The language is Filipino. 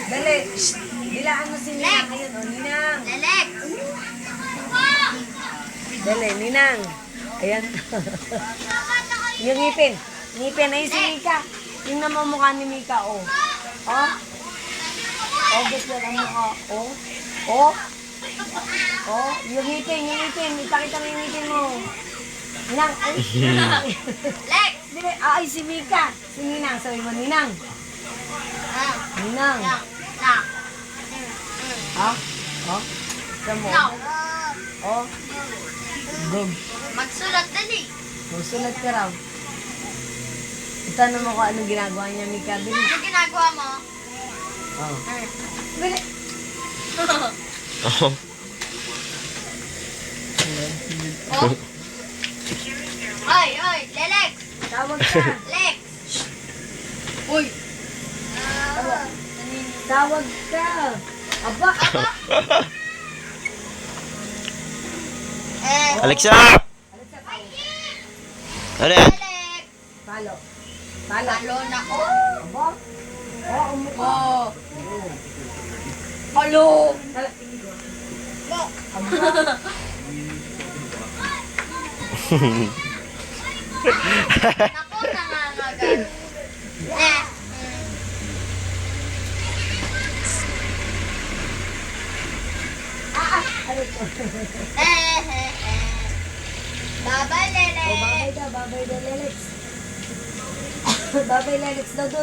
Dali. Dilaan mo si Ninang. Ayun, o, Ninang. Lelek! Dali, Ninang. Ayan. Yung ngipin. Ngipin. Ayun si Mika. Yung namamukha ni Mika, o. O. O, gusto ang mukha. O. O. O. Yung ngipin, yung ngipin. Ipakita mo yung ngipin mo. Ninang. Ay. Lek! Dili. Ay, si Mika. Si Ninang. Sabi mo, Ninang. Ninang. Nak! Ha? O. Sabi mo. Nak! O. Gog. Magsulat dali! Susunod ka raw. Itanong mo kung anong ginagawa niya, Mika. Bilis. Ano ginagawa mo? Oh. Bilis. Oh. Oh? Oy, oy! Lelek! Tawag ka. Lex! Uy! Tawag ka. Aba. Alexa! Ano yan? Lelek! Palo. Palo. Talon ako! Aba. Oh, umukha. Oh! Halo! Ako nangangagal. Eh! Ano to? Bye-bye, Lelek! Oh, babay daw, Lelex. Babay, Lelex daw doon.